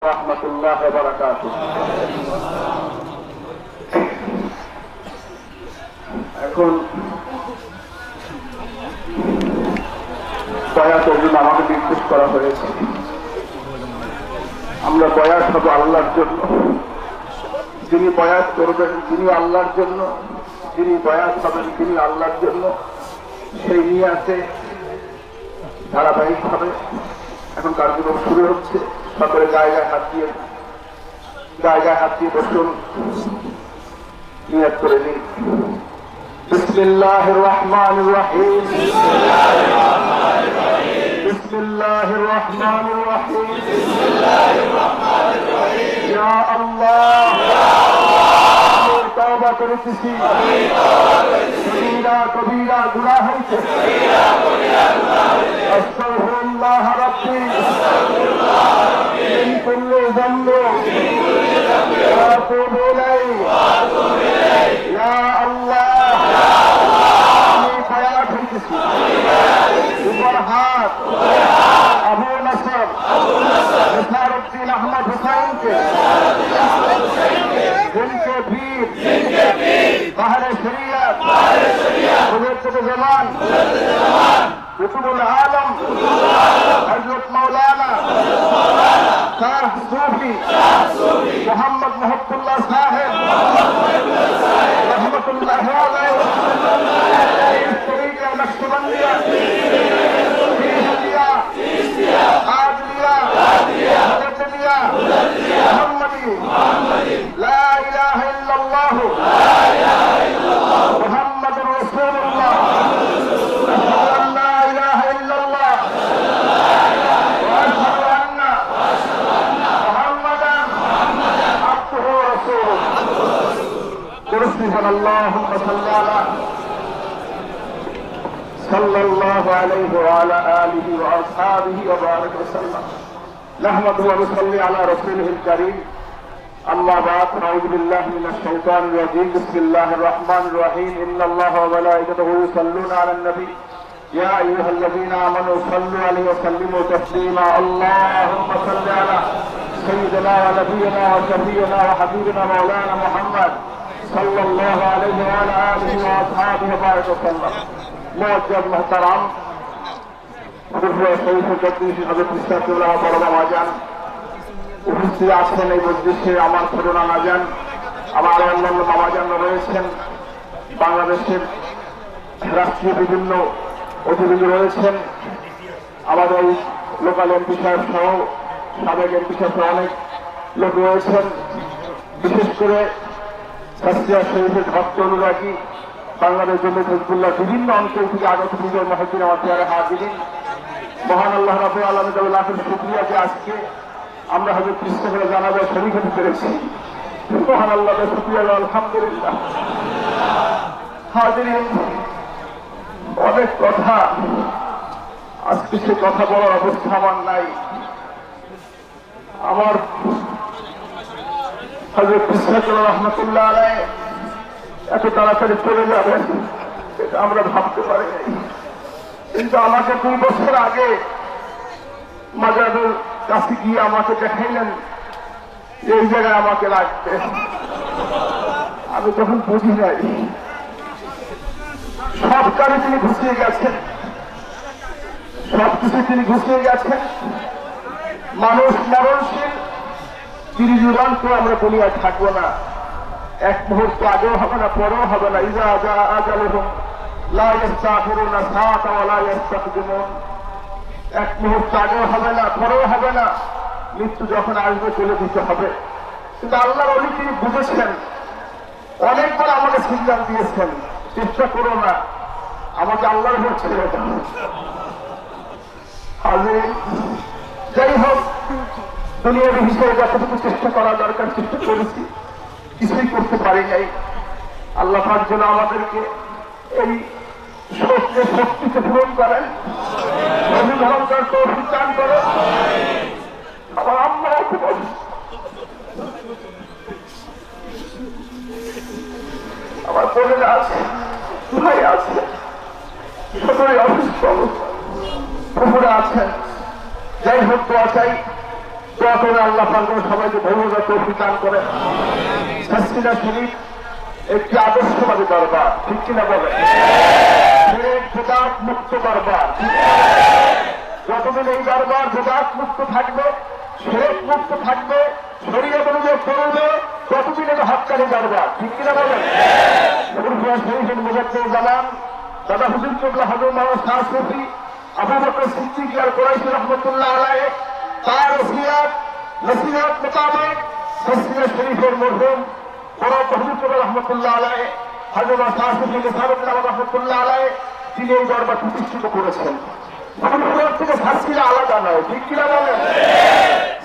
রাহমাতুল্লাহি ওয়া বারাকাতুহু। এখন বয়াতের জন্য আমাকে নির্দেশ করা হয়েছে। আমরা বয়াত হব আল্লাহর জন্য। যিনি বয়াত করবেন তিনি আল্লাহর জন্য, যিনি বয়াত হবেন তিনি আল্লাহর জন্য। সেই নিয়ে আছে ধারাবাহিকভাবে এখন কার্যক্রম শুরু হচ্ছে। সকলে জায়গায় হাত দিয়ে বসুন, নিয়াত করে নিন। বিসমিল্লাহির রাহমানির রহিম, বিসমিল্লাহির রাহমানির রহিম, ইয়া আল্লাহ আমি তওবা করেছি, কবিরা গুনাহ হয়েছে, আস্তাগফিরুল্লাহ রাব্বি মিন কুল্লি যামবি ওয়া আতুবু ইলাইহি, ইয়া আল্লাহ আমি বায়াত হয়েছি। উপর হাত আবু নসর নিসারউদ্দিন আহমদ হুসাইনকে, जिनके पीर बाहरे शरीयत हुजूर जमान कुतुबुल आलम हजरत मौलाना शाह सूफी मोहम्मद महबूबुल्लाह साहिब रहमतुल्लाह अलैह इस तरीके नक्शबंदिया لا إله إلا الله محمد رسول الله لا إله إلا الله وأشهد أن محمدا عبده ورسوله برسول اللهم صلى الله عليه وعلى آله وأصحابه وبارك وسلم نحمده ونصلي على رسوله الكريم أما بعد أعوذ بالله من الشيطان الرجيم بسم الله الرحمن الرحيم إن الله وملائكته يصلون على النبي يا أيها الذين آمنوا صلوا عليه وسلموا تسليما اللهم صل على سيدنا ونبينا وشفيعنا وحبيبنا مولانا محمد صلى الله عليه وعلى آله وأصحابه وبارك وسلم معزز محترم উপস্থিত আছেন এই মজলিসে আমার ছোট নানাজান, আমার অন্যান্য মামাজান রয়েছেন, বাংলাদেশের রাষ্ট্রীয় বিভিন্ন অতিথি রয়েছেন, আমাদের লোকাল এমপি সাহেব সহ সাবেক এমপি সাহেব সহ অনেক লোক রয়েছেন। বিশেষ করে শাস্ত্রিয়া শরীফের ভক্ত অনুরাগী বাংলাদেশ জমিয়ত হিজবুল্লাহ বিভিন্ন অঞ্চল থেকে আগত বিজয় মহদ্দিন আমার চেয়ারে হাজিরিন। মহান আল্লাহ রাব্বুল আলামিনের লাখের শুকরিয়া যে আজকে আমরা হয়তো চেষ্টা করে জানাজায় শরীক হতে পেরেছি। মহান আল্লাহর শুকরিয়া, আলহামদুলিল্লাহ। হাজিরিন, অনেক কথা, আজকে সে কথা বলার অবস্থা আমার নাই। আমার হযরত ইসহাকুল্লাহ রাহমাতুল্লাহ আলাইহি এত তাড়াতাড়ি চলে যাবেন এটা আমরা ভাবতে পারি নাই। কিন্তু আমাকে 2 বছর আগে মাজারের কাছে গিয়ে আমাকে দেখাইলেন এই জায়গায় আমাকে রাখতে। আমি তখন বুঝি নাই সব কাজে তিনি ঘুষিয়ে গেছেন, সবকিছু তিনি ঘুষিয়ে গেছেন। মানুষ মরণশীল, তিনি জীবন্ত আমরা বলি আর থাকবো না। এক মুহূর্ত আগেও হবে না, পরেও হবে না। ইজা যা আজালুহুম লা ইস্তাখিরুনা সাআতা ওয়া লা ইস্তাকদিমুন। এক মুহূর্ত আগেও হবে না, পরেও হবে না। মৃত্যু যখন আসবে চলে দিতে হবে। কিন্তু আল্লাহর ওলি তিনি বুঝেছেন, অনেকবার আমাকে সিগন্যাল দিয়েছেন, চেষ্টা করো না, আমাকে আল্লাহর উপর ছেড়ে দাও। হাজির, যাই হোক, দুনিয়ার হিসেবে যতটুকু চেষ্টা করা দরকার চেষ্টা করেছি, কিছুই করতে পারি নাই। আল্লাহ পাক যেন আমাদেরকে এই শক্তিকে পূরণ করেন, অভিধান তৌফিক দান করেন। আমার আম্মাও আমার বোনেরা আছে, ভাই আছে, সকলেই অসুস্থ অবস্থা, পুকুরে আছেন। যাই হোক, দোয়া চাই দোয়া করে আল্লাহ পাক সবাইকে ধৈর্য তৌফিক দান করেন। হাসিনা শরীফ একটি আদর্শবাদী দরবার, ঠিক কিনা বলেন? বেদাত মুক্ত দরবার। যতদিন এই দরবার বেদাত মুক্ত থাকবে, শিরক মুক্ত থাকবে, শরীয়ত অনুযায়ী চলবে, ততদিন এটা হক্কানি দরবার, ঠিক কিনা বলেন? শরীফের মুজাদ্দিদুজ্জামান দাদা হুজুর কিবলা হযরত মাওলানা শাহ সুফি আবু বকর সিদ্দিক আর কুরাইশি রহমাতুল্লাহ আলাইহি তার ওসিয়ত নসিহত মোতাবেক হাসিনা শরীফের মরহুম বড় হুজুর কিবলা রহমাতুল্লাহ আলাইহি হযরত শাহ সুফি নিসারুল্লাহ রহমাতুল্লাহ আলাইহি তিনি এই দরবার প্রতিষ্ঠিত করেছেন। ফুরফুরার থেকে হাসিনা আলাদা নয়, ঠিক কিনা বলেন?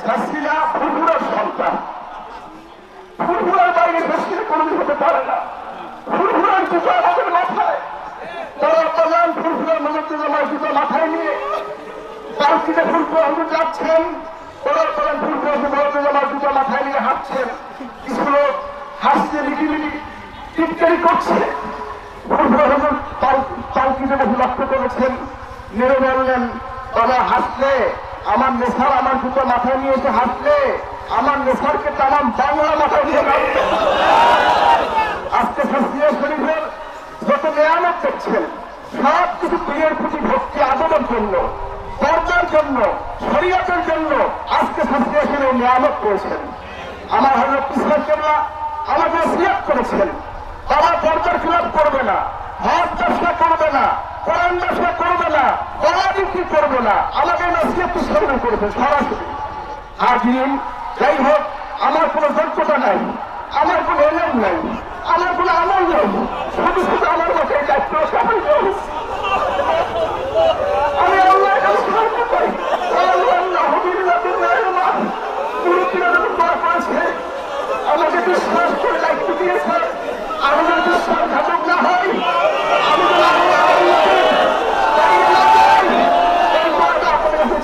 হাসিনা ফুরফুরার সন্তান। ফুরফুরার বাইরে হাসিনা কোনোদিন হতে পারে না। ফুরফুরার জুতো আমাদের মাথায়, তারা প্রধান ফুরফুরার মুজাদ্দিদুজ্জামান জুতো মাথায় নিয়ে পালকিতে ফুরফুরা হুজুর যাচ্ছেন, তারা প্রধান ফুরফুরা মুজাদ্দিদুজ্জামান জুতো মাথায় নিয়ে হাঁটছেন। কিছু লোক হাসছে, লিটিমিটি টিটকারি করছে। ফুরফুরা হুজুর পালকিতে বসে লক্ষ্য করেছেন, নেড়ে বললেন, বাবা হাসলে আমার নেশার আমার জুতো মাথায় নিয়ে এসে হাসলে আমার নেশারকে তামাম বাংলা মাথায় নিয়ে রাখবে। আজকে হাসিনা শরীফের যত নেয়ামত দেখছেন সব কিছু পীরের প্রতি ভক্তি আদরের জন্য, পর্দার জন্য, শরীয়তের জন্য আজকে হাসিনা শরীফ নেয়ামত করেছেন। আমার হযরত ইসলাম কেবলা আমাকে ওসিয়ত করেছেন, বাবা পর্দার খিলাফ করবে না, হজ ব্যবসা করবে না, কোরআন ব্যবসা করবে না, কলা বিক্রি করবে না, আমাকে নসিহত স্মরণ করেছে সরাসরি। হাজির যাই হোক, আমার কোনো যোগ্যতা নাই, আমার কোনো এলেম নাই, আমার কোনো আমল নেই, শুধু শুধু আমার মতো এই দায়িত্ব সবাই আমি আল্লাহ করেছে, আমাকে বিশ্বাস করে দায়িত্ব দিয়েছে। আমি যদি বিশ্বাসঘাতক না হই, আমি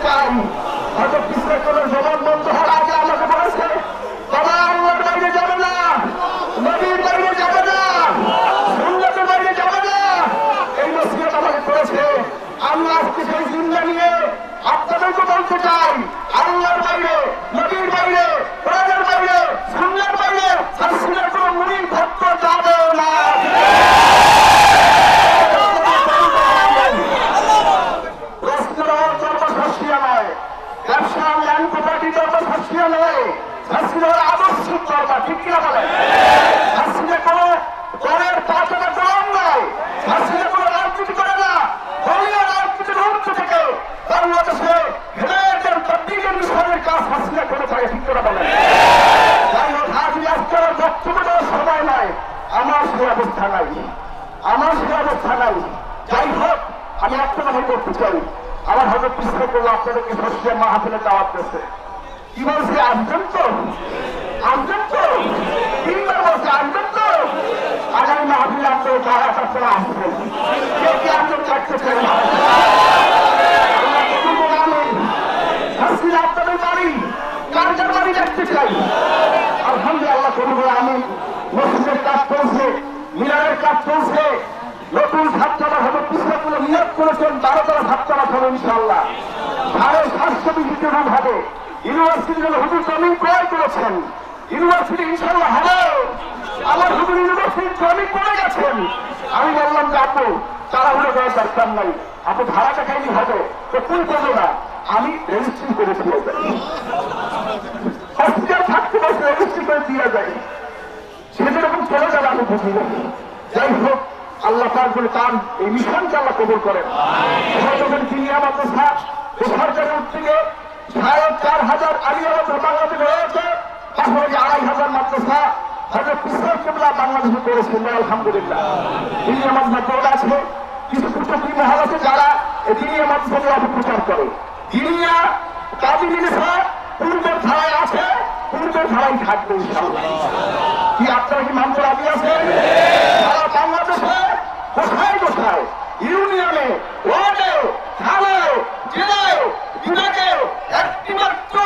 চাই হয়তো পিছনে কোনো জবান বন্ধ হওয়ার আগে আমাকে বলেছে, বাবা আল্লাহর বাইরে যাবে না, নবীর বাইরে যাবে না, সুন্নাতের বাইরে যাবে না, এই নসিহত আমাকে করেছে। আমি আজকে সেই জিন্দা নিয়ে আপনাদেরকে বলতে চাই, আল্লাহর বাইরে, নবীর বাইরে, কোরআনের বাইরে, সুন্নাতের বাইরে হাসিনার কোনো মুরিদ ভক্ত যাবে না। আদর্শিক দরবার, ঠিক কিনা বলেন? হাসিনা কোনো দলের পাঁচটা দল নয়, হাসিনা কোনো রাজনীতি করে না, দলীয় রাজনীতির ঊর্ধ্ব থেকে বাংলাদেশে হেদায়েতের তাবলীগের মিশনের কাজ হাসিনা করে থাকে, ঠিক করে বলেন? যাই হোক, হাজির আজকের বক্তব্য দেওয়ার সময় নয়, আমার সে অবস্থা নাই, আমার সে অবস্থা নাই। যাই হোক, আমি একটা কথা করতে চাই, আমার হয়তো পিছনে করলো আপনাদেরকে সস্যের মাহফিলে দাওয়াত দিয়েছে। কি বলছে? আসবেন তো, আসবেন তো, তিনবার বলছে আসবেন তো। আগামী মাহফিলে আপনাদের দাওয়াত আপনারা আসবেন, কে কে আপনার চাকতে চাই হাসিনা আপনাদের বাড়ি, কার কার বাড়ি দেখতে চাই। আলহামদুলিল্লাহ করবো আমি। মসজিদের কাজ চলছে, মিনারের কাজ চলছে, নতুন ছাত্ররা হবে পিছনে কোনো নিয়োগ করেছেন, 12তলা ছাত্ররা হবে ইনশাআল্লাহ, 750 বিঘিত রুম হবে। ইউনিভার্সিটি জন্য হুজুর জমিন ক্রয় করেছেন, ইউনিভার্সিটি ইনশাআল্লাহ হবে। আমার হুজুর ইউনিভার্সিটির জমিন করে গেছেন। আমি বললাম যে আপু তাড়াহুড়ো করার দরকার নাই, আপু ভাড়াটা খাইনি হবে, তো তুই বলো না, আমি রেজিস্ট্রি করে দিয়ে যাই, হসপিটাল থাকতে বসে রেজিস্ট্রি করে দিয়ে যাই, সে যেরকম চলে যাবে আমি বুঝি না। যাই হোক, আল্লাহ পাক বলে তার এই মিশনকে আল্লাহ কবুল করেন। জিনিয়া মাদ্রাসা বেসরকারি উদ্যোগে 4,500 আলিয়া মাদ্রাসা বাংলাদেশে রয়েছে, পাশাপাশি 2,500 মাদ্রাসা হযরত ইসলাম কিবলা বাংলাদেশে করেছেন। আলহামদুলিল্লাহ, জিনিয়া মাদ্রাসা বোর্ড আছে, কিছু কুচক্রী মহল আছে যারা এই জিনিয়া মাদ্রাসাকে অপপ্রচার করে। জিনিয়া কাজী মিলিসা পূর্বের ধারায় আছে, পূর্বের ধারায় থাকবে ইনশাআল্লাহ। কি আপনারা কি মানতে রাজি আছেন? সারা বাংলাদেশে কোথায় কোথায় ইউনিয়নে, ওয়ার্ডে, থানায়, জেলায়, বিভাগে একটিমাত্র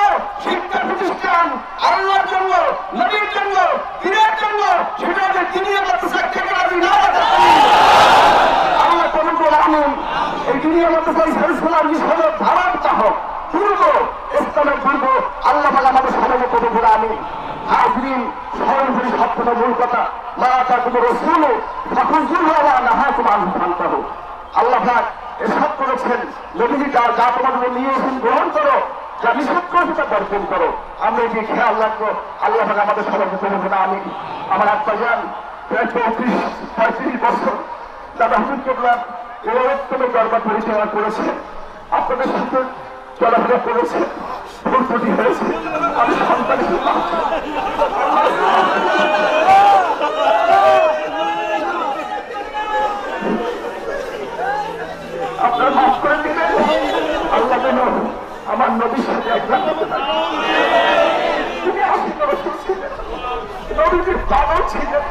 শিক্ষা প্রতিষ্ঠান আল্লাহর জন্য, নবীর জন্য, দিনের জন্য, সেটা হচ্ছে দিনিয়া মাদ্রাসা থেকে রাজি না। আল্লাহ কবুল করে আনুন। এই দিনিয়া মাদ্রাসা ইসলাম মিশনের ধারার বাহক, পূর্ব ইসলামের পূর্ব আল্লাহ আমাকে কত করে আমি হাজরিন সরাসরি সবকথা মূল কথা মা তাকুম রসুল তখন না হয় তোমার ভাঙতে হোক আল্লাহ পাক এসব করেছেন নবীজি যা তোমাদের নিয়ে এসেছেন গ্রহণ করো যা নিষেধ করেছে তা বর্জন করো আমরা এটি খেয়াল রাখবো আল্লাহ পাক আমাদের সবাইকে কবুল করে আমি আমার আত্মা যান প্রায় 35-35 বছর দাদা হুজুর কেবলা এরকমের দরবার পরিচালনা করেছে আপনাদের সাথে চলাফেরা করেছে ভুল ত্রুটি হয়েছে আমি সন্তান আপনারা মাফ করে দিবেন আল্লাহ যেন আমার নবীর সাথে একবার তিনি আশীর্বাদ ছিলেন নবীজির বাবা ছিলেন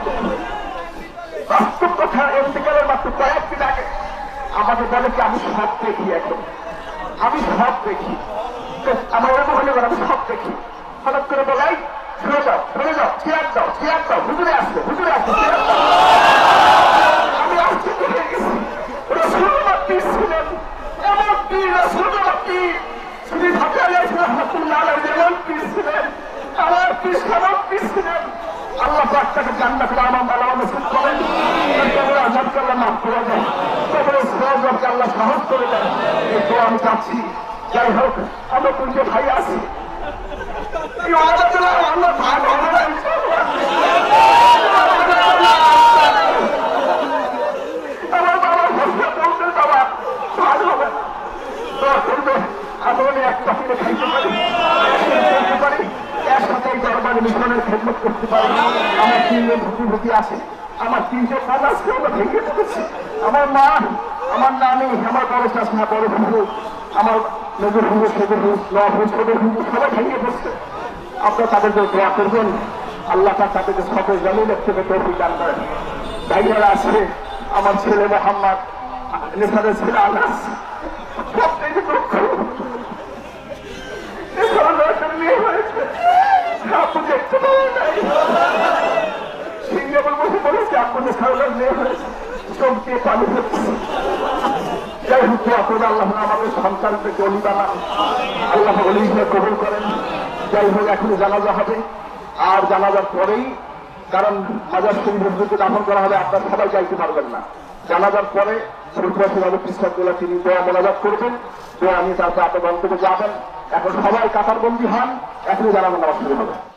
বাস্তব কথা ইন্তেকালের মাত্র কয়েকদিন আগে আমাকে বলে কি আমি সব দেখি এখন আমি সব দেখি আমার এমন হলে আমি সব দেখি হঠাৎ করে বলাই শুনে যাও চেয়ার দাও হুজুরে আসবে আমি আশ্চর্য হয়ে গেছি রাসূলুল্লাহ পীর ছিলেন এমন পীর রাসূলুল্লাহ পীর শ্রী ঢাকায় রহমাতুল্লাহ আলাইহি যেমন পীর ছিলেন আমার পীর সামক পীর ছিলেন আল্লাহ পাক তাকে জান্নাতে আমার মালামা নসিব করেন কবরে আযাব আল্লাহ মাফ করে দেন কবরে সওয়াবকে আল্লাহ সহজ করে দেন এই দোয়া আমি চাচ্ছি যাই হোক আমরা দুটো ভাই আছি এই আল্লাহ আল্লাহ ভাগ হবে না আমার বাবা বলতে বাবা ভাগ হবে দোয়া করবে আমরা এক কাপড়ে খাইতে পারি একসাথে দরবারে মিশনের খেদমত করতে পারি আমার 3 জন ভূতি আছে আমার 300 কাজ আজকে আমরা ভেঙে পড়েছি আমার মা আমার নানি আমার বড় চাষা বড় হুজুর আমার নজর হুজুর সদর হুজুর নজর সদর হুজুর সবাই ভেঙে পড়ছে আপনারা তাদেরকে দোয়া করবেন আল্লাহ পাক তাদেরকে সফল জামিন থেকে তৌফিক দান করেন ভাইয়ারা আছে আমার ছেলে মোহাম্মদ নেসারের ছেলে আনাস প্রত্যেকে দুঃখ আপনি দেখতে পাবেন নাই সিঙ্গাপুর বসে বলেছে আপনাদের সারা মেয়ে হয়েছে চোখ দিয়ে পানি হচ্ছে যাই হোক আপনারা আল্লাহ আমাদের সন্তানকে অলি বানান আল্লাহ অলি হিসেবে কবুল করেন যাই হোক এখনই জানাজা হবে আর জানাজার পরেই কারণ মাজার শরীফে দাফন করা হবে আপনারা সবাই যাইতে পারবেন না জানাজার পরে শরীফবাসীভাবে কৃষকগুলো তিনি দোয়া মোনাজাত করবেন দোয়া নিয়ে তারপর আপনার গন্তব্যে যাবেন এখন সবাই কাতারবন্দি হন এখনই জানাজা নামাজ শুরু হবে